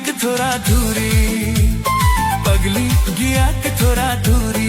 कि थोड़ा दूरी, पगली गया कि थोड़ा दूरी।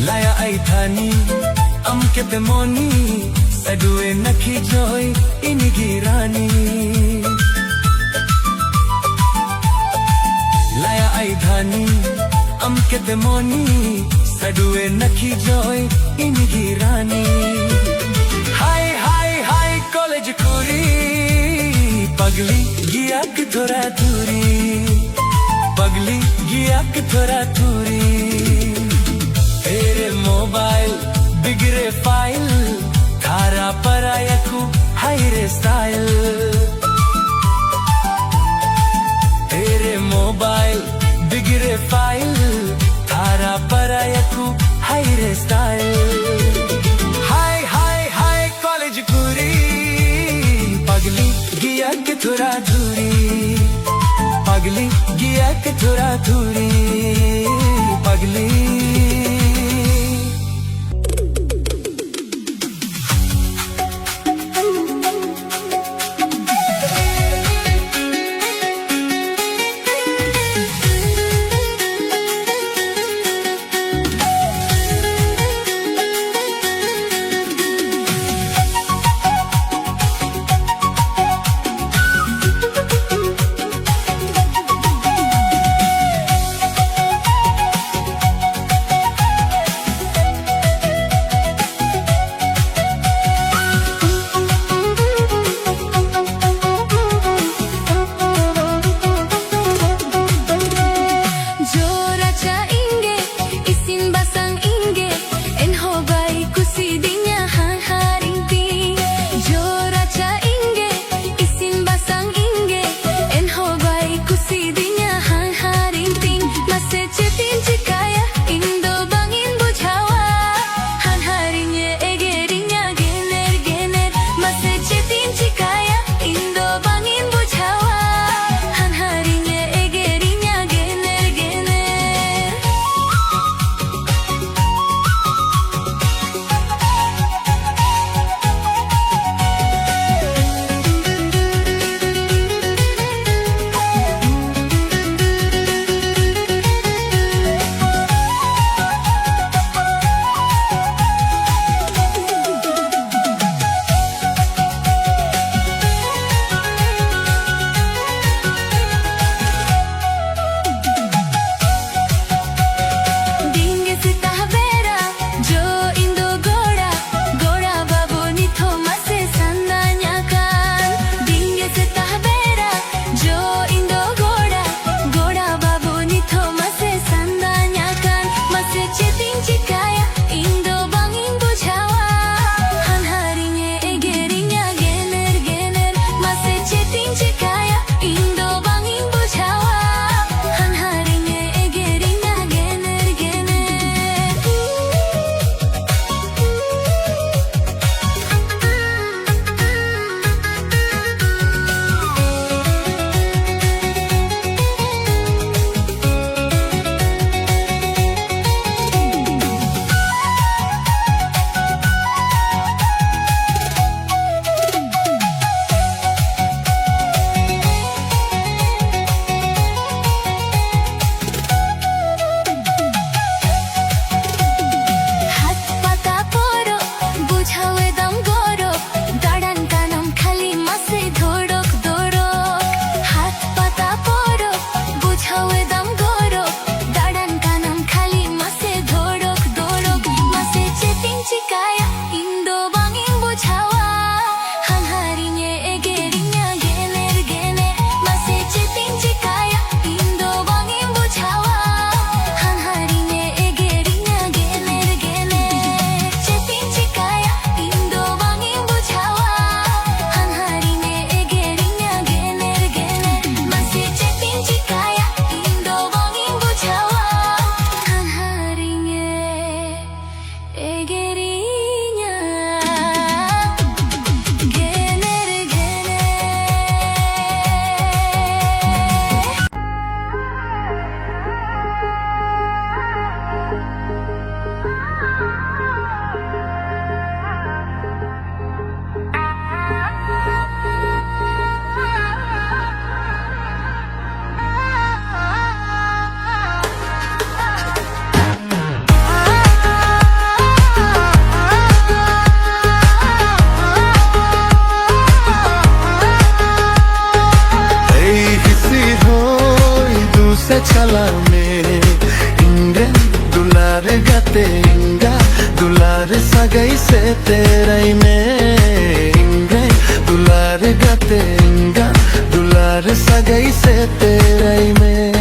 Laya ay thani, am ketemoni, sadue nakhi joy inigirani. Laya ay thani, am ketemoni, sadue nakhi joy inigirani. Hi hi hi college kuri, pagli giya ki thora duri, pagli giya ki thora duri. तेरे mobile बिगड़े file, थारा परायकू हायरे style. तेरे mobile बिगड़े file, थारा परायकू हायरे style. हाय हाय हाय college पूरी, पगली गया कि थोड़ा दूरी, पगली गया कि थोड़ा दूरी, पगली। se çalame Ingren dular gate inga dular sagai se terai me Ingren dular gate inga dular sagai se terai me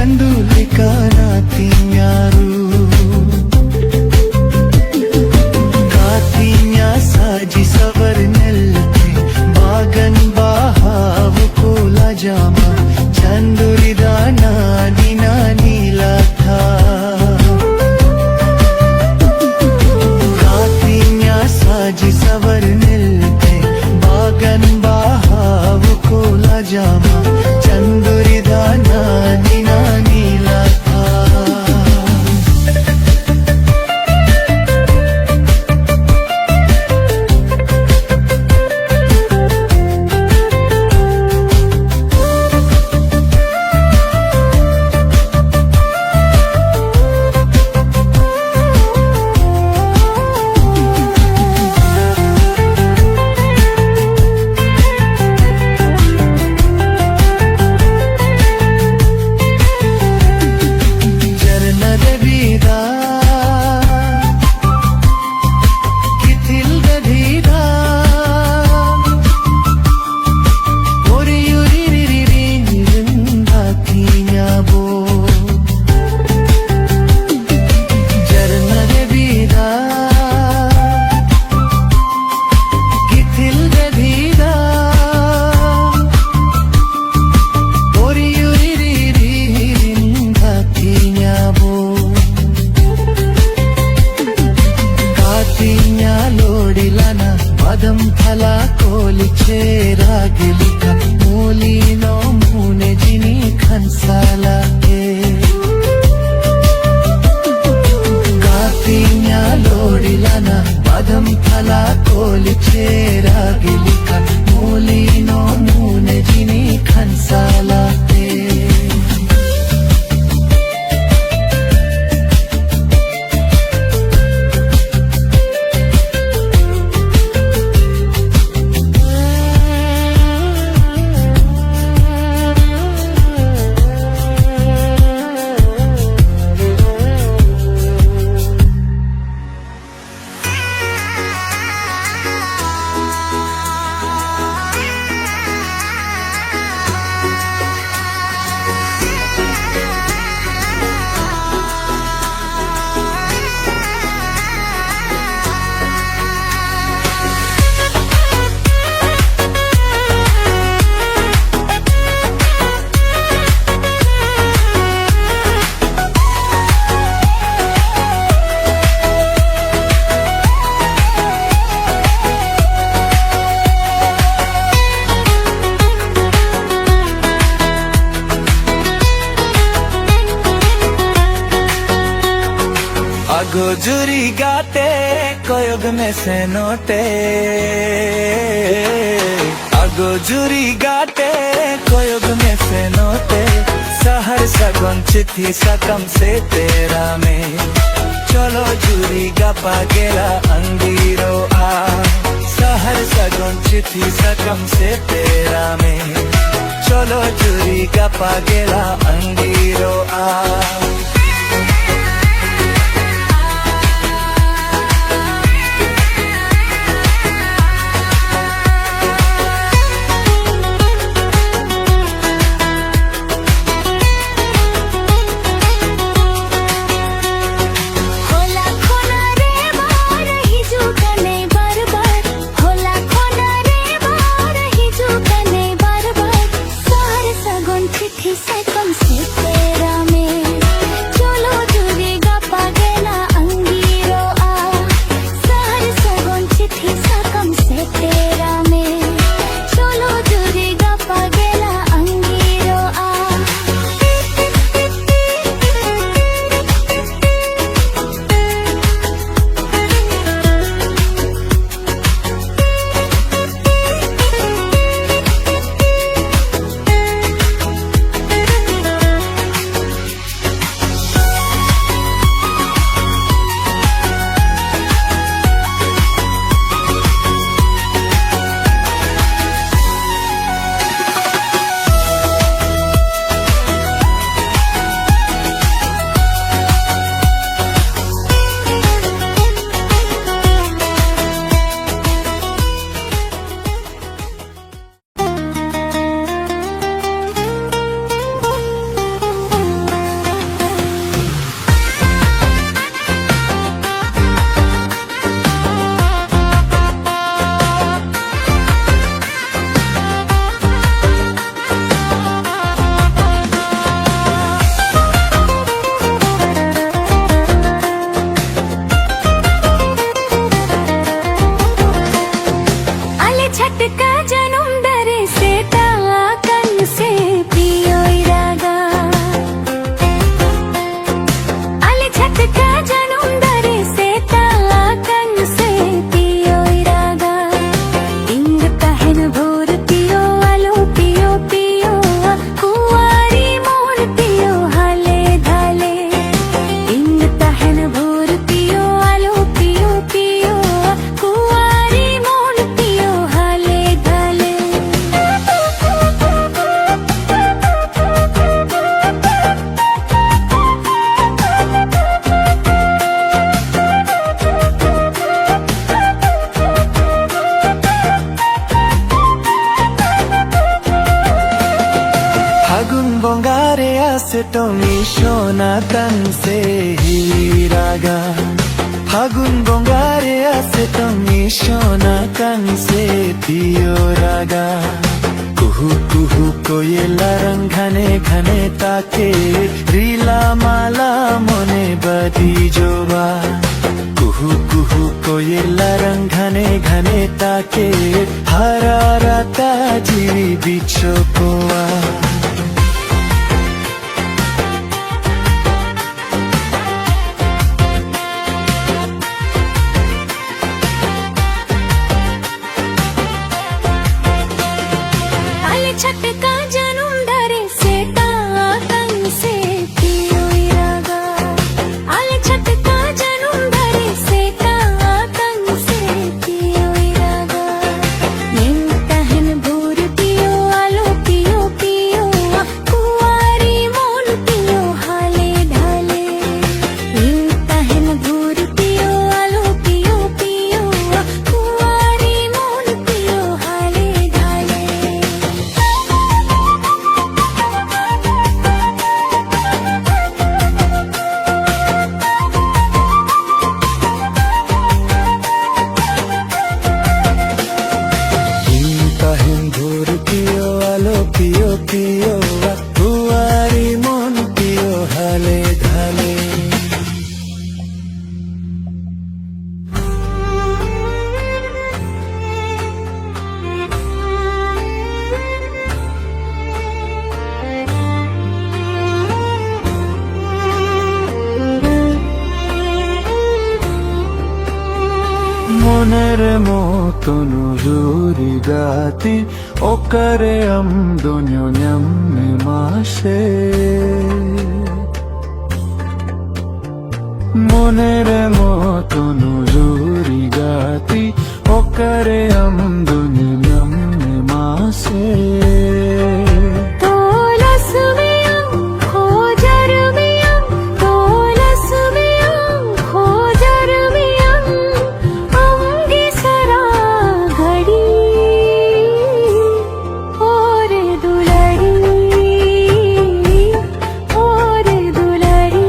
चंदुलिका नातिन्यारू कातिन्या साजी सवर्णल्ते बागन बाहाव कोला जामा चंदुरिदा नानी नानी लाथा कातिन्या साजी सवर्णल्ते बागन बाहाव कोला जामा चंदुरिदा नानी नानी लाथा पदम फला कोलिचे रागिलिका मूलीनो मुने जिनी खनसाला गातिन्या लोडिलाना पदम फला कोलिचे रागिलिका मूलीनो मुने जिनी खनसाला गोजुरी गाते कोयोग में से नोटे गोजुरी गाते कोयोग में से नोटे सहर सगुन चिट्ठी सकम से तेरा में चलो जुरी गपा गेला अंगीरो आ सहर सगुन चिट्ठी सकम से तेरा में चलो जुरी गपा गेला अंगीरो आ Second, আছে তুমি সোনা কাংসে হীরাগা ফাগুন বঙ্গারে আছে তুমি সোনা কাংসে পিও রাগা কুহু কুহু কোয়েলা রং ঘনে ঘনে তাকে রিলা মালা মনে বাদি জোবা কুহু কুহু কোয়েলা রং ঘনে ঘনে তাকে হারারাতা জিরি বিচ্ছো কোয়া छटका जनुम डरे सेटा तंग से पियो इरागा आले छटका जनुम डरे सेटा तंग से पियो इरागा निंता हन भूर पियो आलो पियो पियो कुआरी मोन पियो हाले ढाले निंता हन भूर पियो आलो पियो पियो कुआरी मोन पियो हाले ढाले হিন্দুর পিও আলো পিও পিও কুয়ারি মন পিও হালে ঢালে মনের মতন জুরি গাতি ওকরে আমদুনিও ন্যামে মাসে মনের মতন জুরি গাতি ওকরে আমদুনিও ন্যামে মাসে तोलस में खोजर में तोलस में खोजर में अंगे सरा घड़ी और दुलड़ी ওরে দুলারি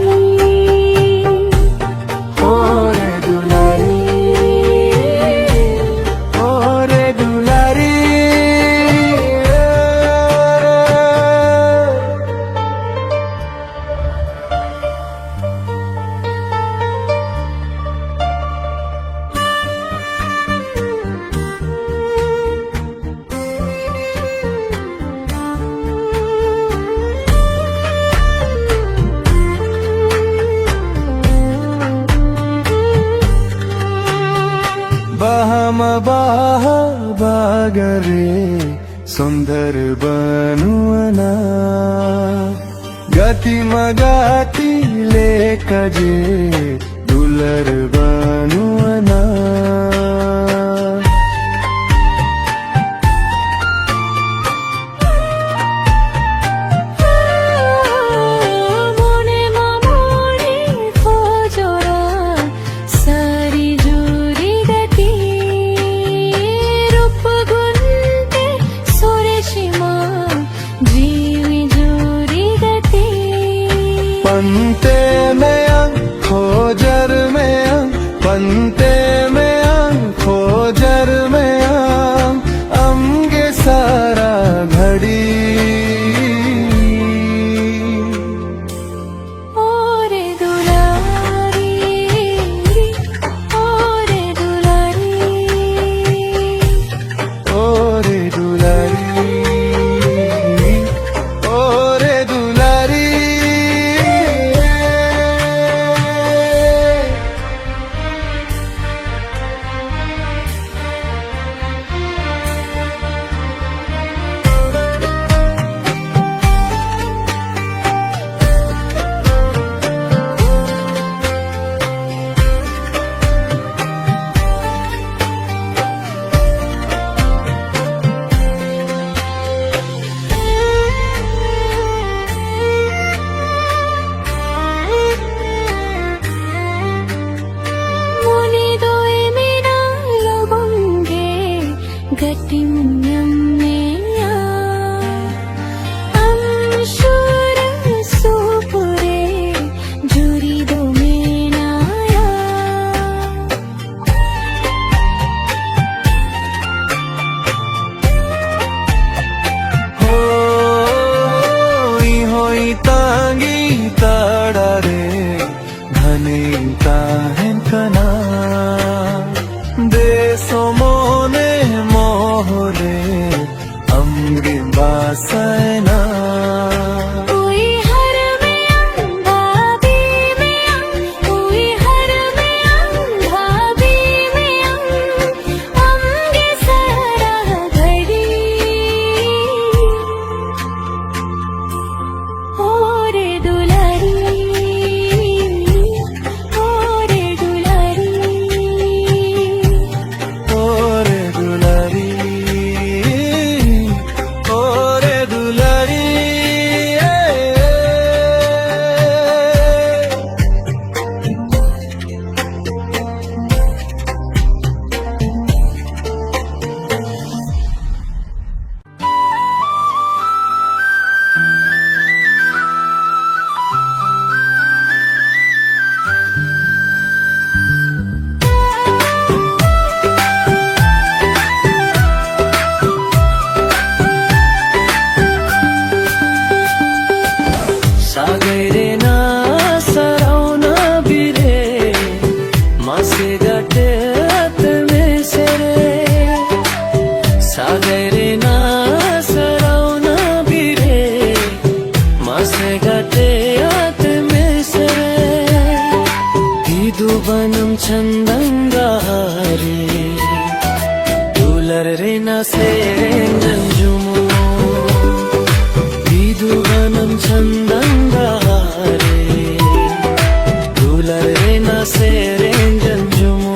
ওরে দুলারি बहम बाह बागरे सुंदर बनुअना गति मगाती ले कजे दुलर बनुअना मोने मामोने खोजरा सारी जुरी गति रूप गुंते सुरेशिमा जीवी जुरी गति पंते में अंग खोजर में अंग पंते में अंग खोजर में अंग अंगे सारा घड़ी ओरे दुलारी ओरे दुलारी ओरे दुलारी ओरे दुलारी Panintahin ka na Deso mone mohore Amge basay na कोई हर में अंधा भी में अंग कोई हर में अंधा भी में अंगे सारा घड़ी ओ रे दुलारी ओ रे दुलारी Ore dulari Ore dulari Sagayre na sarauna bire Mase gate atme sere Sagayre na sarauna bire Mase gate atme sere Didu banam chandanga hari Dular re na sere janjumu Viduvanam chandangare Dulare na seren janjumu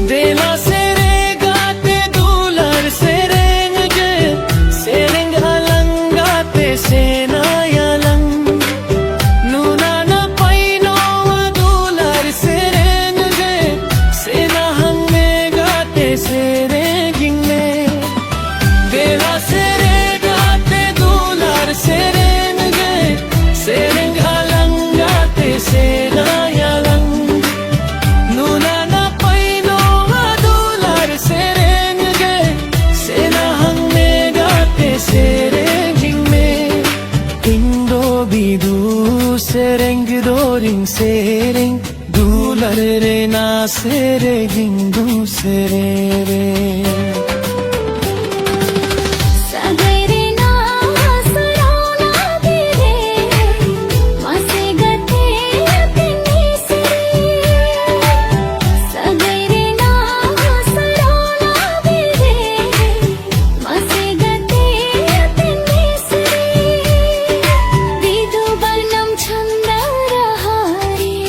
Dela sere gate dular serenge sereng alangate sena yalang nuna na paino dular serenge sena hange gate serengme Dela sere gate dular serenge sereng alangate sena yalang nuna na paino dular serenge sena hange gate serengme indo bidu sereng doring sereng dular re na sereng du serere Sagayre na sarauna bire Mase gate atme sere Sagayre na sarauna bire Mase gate atme sere Vidu banam chandara hari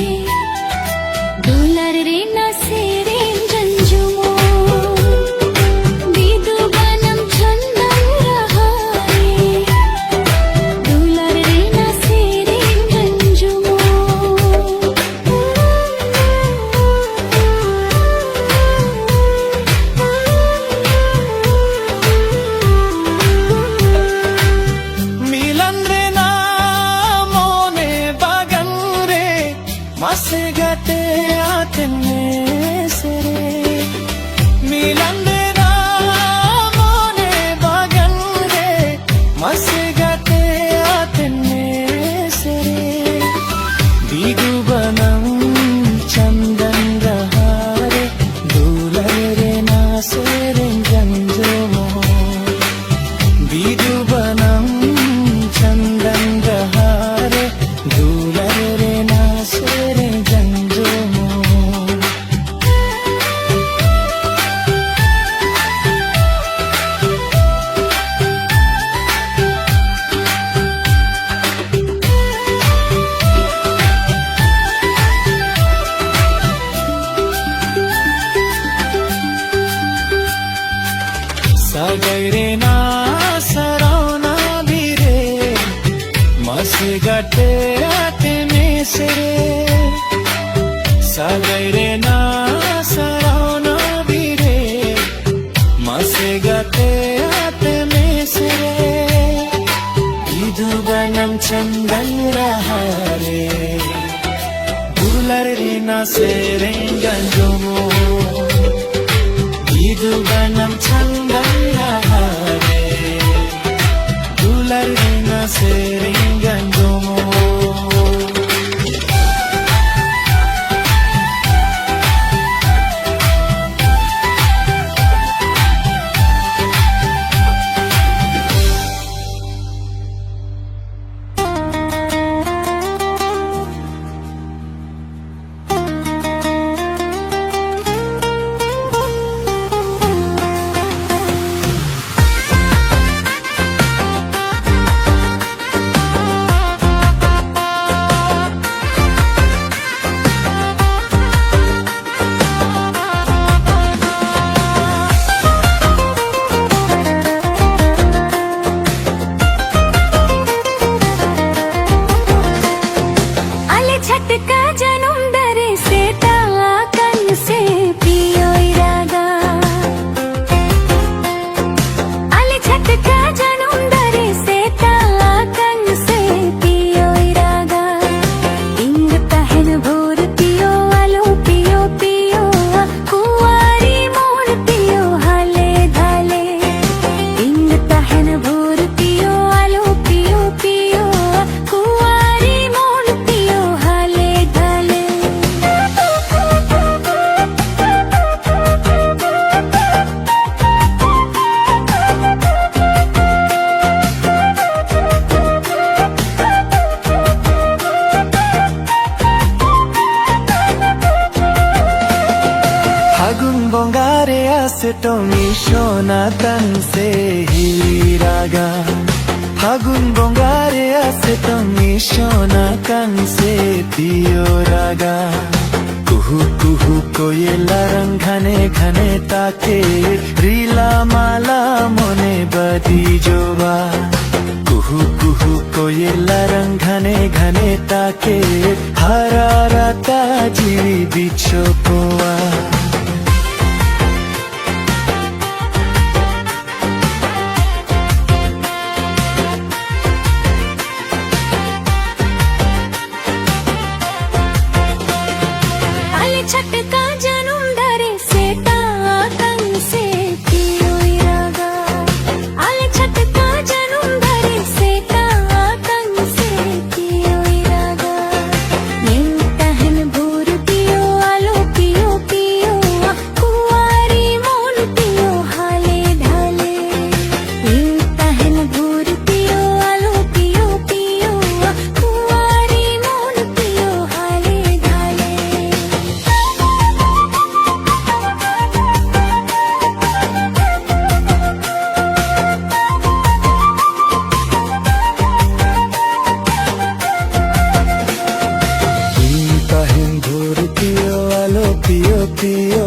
Dular re na sere janjumu Vidu banam chandara hari Dular re na sere janjumu Milan re na mone bagan re Mase gate atme sere Milan re na mone bagan re Mase gate atme sere Bidu banam chandangahare Dulare na seren janjomo Bidu banam chandangahare Dulare na seren janjomo Sagayre na sarauna bire Mase gate atme sere Sagayre na sarauna bire Mase gate atme sere serenganjomo Giduganam changangahare Dularina serenganjomo छटका जन्म दरे से कन से पियो इरादा अले छटका जन्म दरे से कन से पियो इरादा इंग पहन भोर पियो आलो पियो पियो कुंवारी मोर पियो हाले धाले इंग पहन भोर पियो आलो पियो पियो कुंवारी मोर पियो Hagun bongare ase tomi shona tan se hiraga Hagun bongare ase tomi shona kan se raga Kuhu kuhu koyela rang ghane ghane take Rila mala mone badi joba Kuhu kuhu koyela rang ghane ghane take Hararata jiri bicho poa छटका जन्म दरे से कन से पियो इरादा अले छटका जन्म दरे से कन से पियो इरादा नीम कहन भोर पियो आलो पियो पियो कुंवारी मोन पियो हाले ढाले नीम कहन भोर पियो आलो पियो पियो कुंवारी मोन पियो हाले ढाले Hinta hindur piyo alo piyo piyo